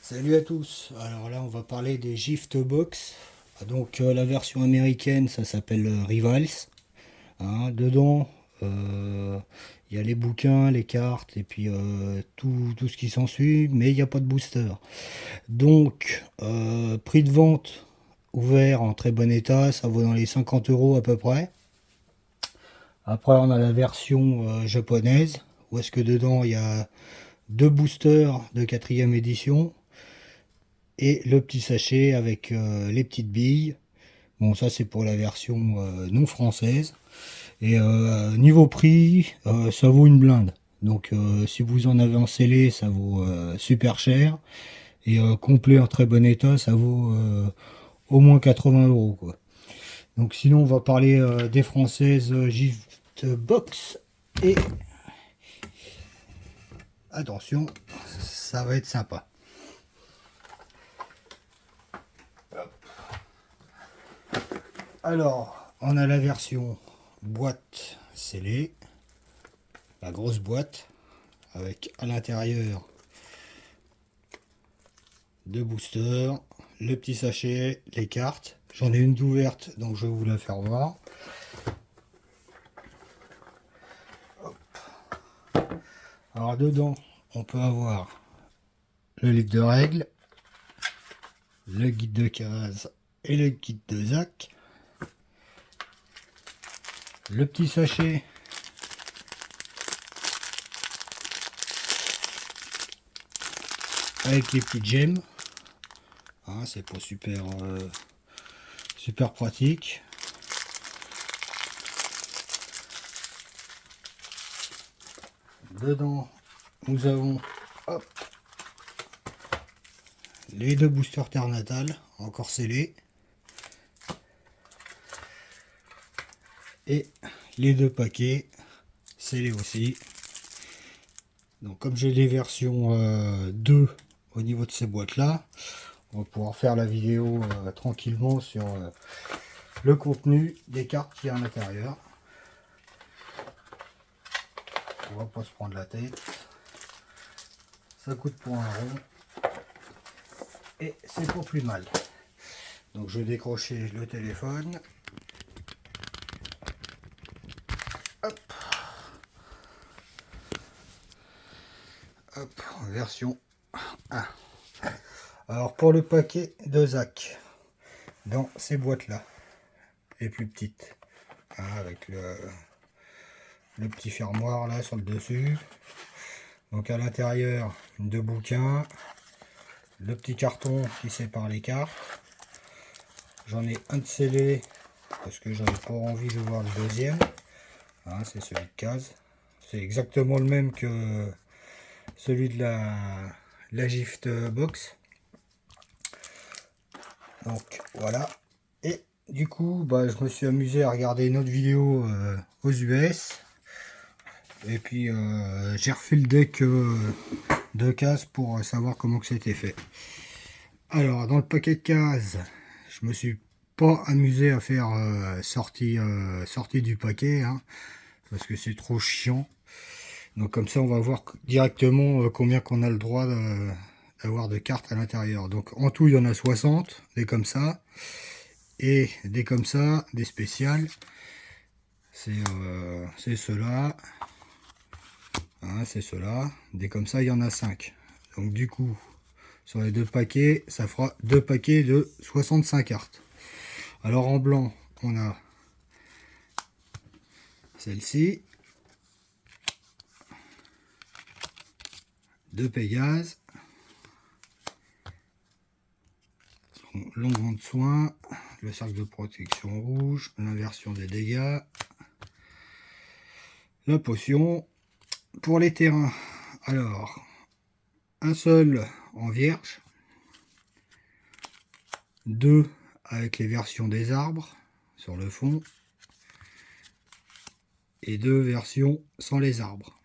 Salut à tous. Alors là, on va parler des Gift Box. Donc la version américaine, ça s'appelle Rivals. Dedans, il y a les bouquins, les cartes et puis tout ce qui s'ensuit, mais il n'y a pas de booster. Donc, prix de vente ouvert en très bon état, ça vaut dans les 50 euros à peu près. Après, on a la version japonaise, où est-ce que dedans, il y a deux boosters de quatrième édition et le petit sachet avec les petites billes. Bon, ça c'est pour la version non française. Et niveau prix, ça vaut une blinde. Donc si vous en avez en scellé, ça vaut super cher. Et complet en très bon état, ça vaut au moins 80 euros, quoi. Donc sinon, on va parler des françaises Gift Box. Et attention, ça va être sympa. Alors, on a la version boîte scellée, la grosse boîte, avec à l'intérieur deux boosters, le petit sachet, les cartes. J'en ai une d'ouverte, donc je vais vous la faire voir. Hop. Alors dedans, on peut avoir le livre de règles, le guide de case et le guide de Zach. Le petit sachet avec les petites gemmes. C'est pas super pratique. Dedans, nous avons hop, les deux boosters terre natale encore scellés et les deux paquets scellés aussi. Donc comme j'ai les versions 2 au niveau de ces boîtes là, on va pouvoir faire la vidéo tranquillement sur le contenu des cartes qu'il y a à l'intérieur. On va pas se prendre la tête, ça coûte pour un rond et c'est pas plus mal. Donc je vais décrocher le téléphone. Hop. Hop, version 1. Alors pour le paquet de Zach, dans ces boîtes là, les plus petites, avec le petit fermoir là sur le dessus. Donc à l'intérieur, deux bouquins, le petit carton qui sépare les cartes. J'en ai un de scellé parce que j'avais pas envie de voir le deuxième. C'est celui de case. C'est exactement le même que celui de la Gift Box. Donc voilà. Et du coup, je me suis amusé à regarder une autre vidéo aux US. Et puis j'ai refait le deck de cases pour savoir comment que c'était fait. Alors dans le paquet de cases, je me suis pas amusé à faire sortie du paquet, parce que c'est trop chiant. Donc comme ça on va voir directement combien qu'on a le droit d'avoir de cartes à l'intérieur. Donc en tout il y en a 60, des comme ça. Et des comme ça, des spéciales. C'est ceux-là. C'est ceux-là. Des comme ça, il y en a 5. Donc du coup, sur les deux paquets, ça fera deux paquets de 65 cartes. Alors en blanc, on a celle-ci. Deux Pégase. L'onguent de soin. Le cercle de protection rouge. L'inversion des dégâts. La potion. Pour les terrains, alors, un seul en vierge. Deux avec les versions des arbres sur le fond. Et deux versions sans les arbres.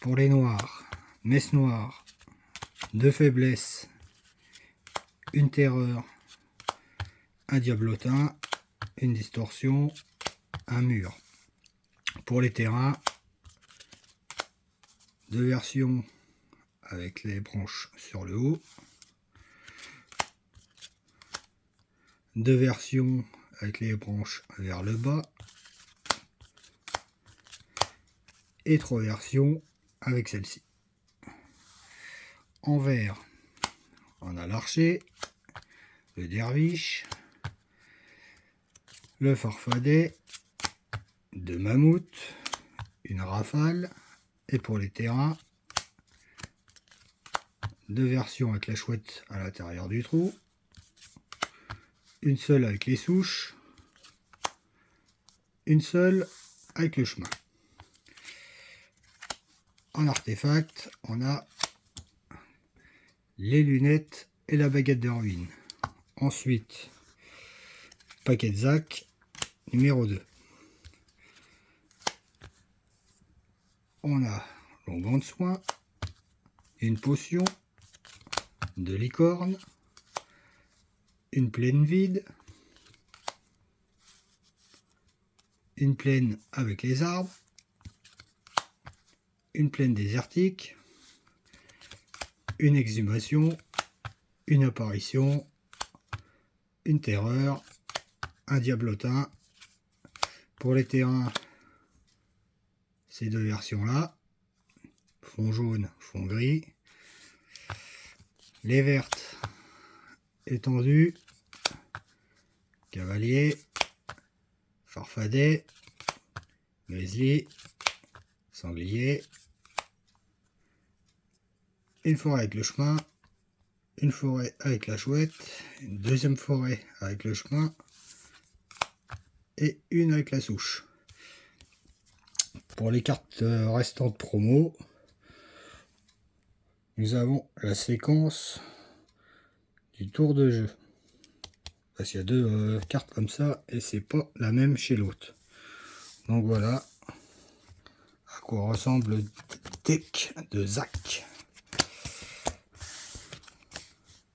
Pour les noirs, messe noire, deux faiblesses, une terreur, un diablotin, une distorsion, un mur. Pour les terrains, deux versions avec les branches sur le haut. 2 versions avec les branches vers le bas. Et 3 versions avec celle-ci. En vert, on a l'archer, le derviche, le farfadet, 2 mammouths, une rafale, et pour les terrains, 2 versions avec la chouette à l'intérieur du trou, une seule avec les souches, une seule avec le chemin. En artefact, on a les lunettes et la baguette de ruine. Ensuite, paquet de Zach numéro 2. On a l'onguent de soin, une potion, de licorne, une plaine vide, une plaine avec les arbres, une plaine désertique, une exhumation, une apparition, une terreur, un diablotin. Pour les terrains, ces 2 versions là, fond jaune, fond gris. Les vertes, étendues, cavalier, farfadet, grizzly, sanglier, une forêt avec le chemin, une forêt avec la chouette, une deuxième forêt avec le chemin et une avec la souche. Pour les cartes restantes promo, nous avons la séquence du tour de jeu. Parce qu'il y a 2 cartes comme ça et c'est pas la même chez l'autre. Donc voilà à quoi ressemble le deck de Zach.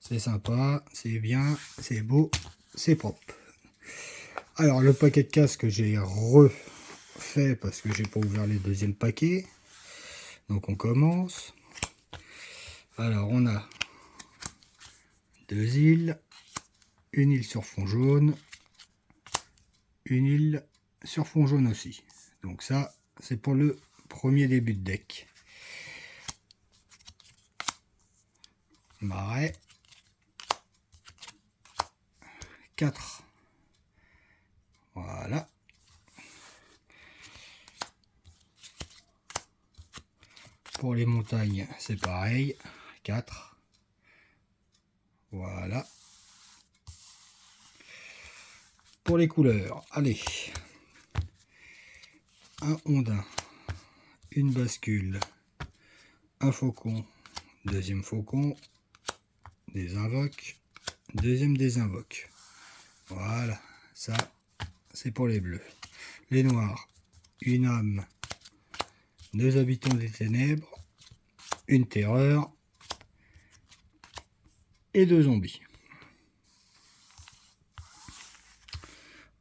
C'est sympa, c'est bien, c'est beau, c'est propre. Alors le paquet de casques j'ai refait parce que j'ai pas ouvert les 2e paquets. Donc on commence. Alors on a 2 îles, une île sur fond jaune, une île sur fond jaune aussi. Donc ça c'est pour le premier début de deck. Marais. 4. Voilà. Pour les montagnes, c'est pareil. 4. Voilà. Pour les couleurs, allez. Un ondin, une bascule, un faucon, 2e faucon, des invoques, 2e des invoques. Voilà, ça c'est pour les bleus. Les noirs, une âme, 2 habitants des ténèbres, une terreur et 2 zombies.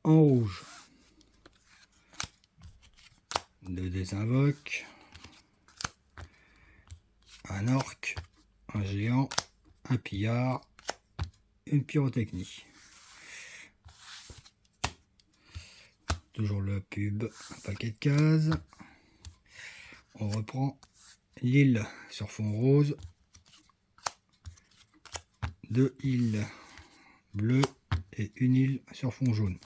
En rouge, 2 désinvoques, un orc, un géant, un pillard, une pyrotechnie. Toujours le pub, un paquet de cases. On reprend l'île sur fond rose, 2 îles bleues et une île sur fond jaune.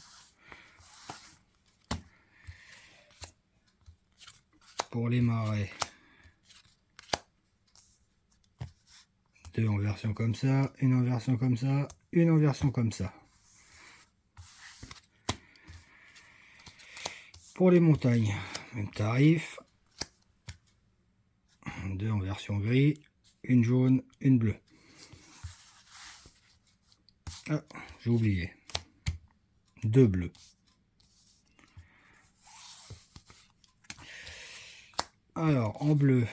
Pour les marais, 2 en version comme ça, une en version comme ça, une en version comme ça. Pour les montagnes, même tarif, 2 en version gris, une jaune, une bleue. Ah, j'ai oublié. 2 bleus. Alors, en bleu,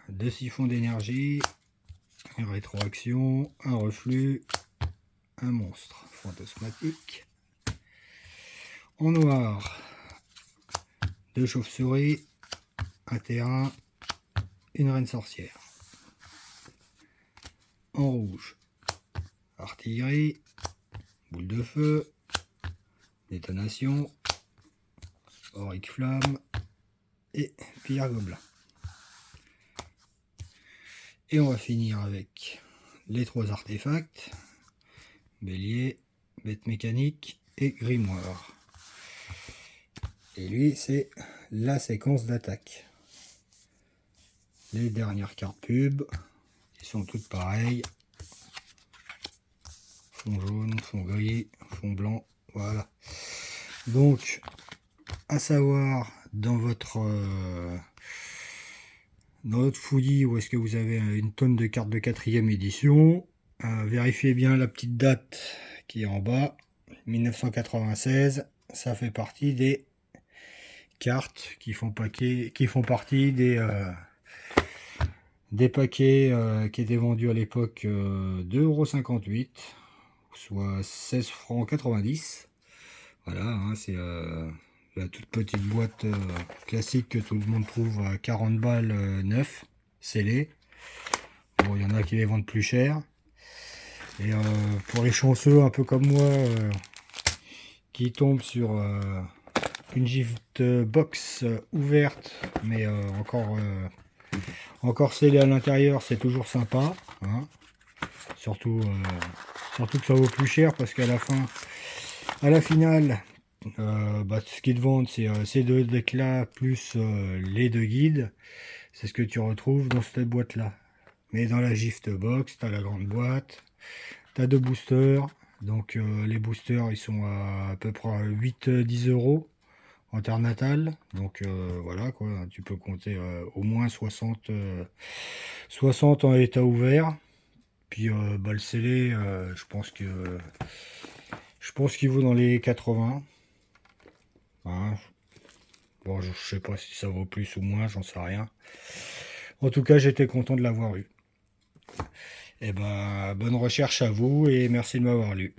2 siphons d'énergie, une rétroaction, un reflux, un monstre fantasmatique. En noir, 2 chauves-souris, un terrain, une reine sorcière. en rouge. Artillerie, boule de feu, détonation, auric flamme et pierre gobelin. Et on va finir avec les 3 artefacts, bélier, bête mécanique et grimoire. Et lui, c'est la séquence d'attaque. Les dernières cartes pub, qui sont toutes pareilles. Fond jaune, fond gris, fond blanc, voilà. Donc, à savoir, dans votre fouillis, où est-ce que vous avez une tonne de cartes de 4e édition, vérifiez bien la petite date qui est en bas, 1996, ça fait partie des cartes qui font partie des paquets qui étaient vendus à l'époque 2,58 €, soit 16,90 francs. Voilà, hein, c'est la toute petite boîte classique que tout le monde trouve à 40 balles neuf, scellé. Bon, il y en a qui les vendent plus cher. Et pour les chanceux un peu comme moi qui tombent sur une gift box ouverte mais encore scellée à l'intérieur, c'est toujours sympa, hein. Surtout que ça vaut plus cher parce qu'à la fin, à la finale, ce qu'ils te vendent, c'est ces 2 decks là plus les 2 guides. C'est ce que tu retrouves dans cette boîte là. Mais dans la gift box, tu as la grande boîte, tu as 2 boosters. Donc les boosters, ils sont à peu près 8-10 € en terre natale. Donc voilà quoi, tu peux compter au moins 60 en état ouvert. Puis le scellé, je pense qu'il vaut dans les 80. Hein. Bon, je sais pas si ça vaut plus ou moins, j'en sais rien. En tout cas, j'étais content de l'avoir eu. Et ben, bonne recherche à vous et merci de m'avoir lu.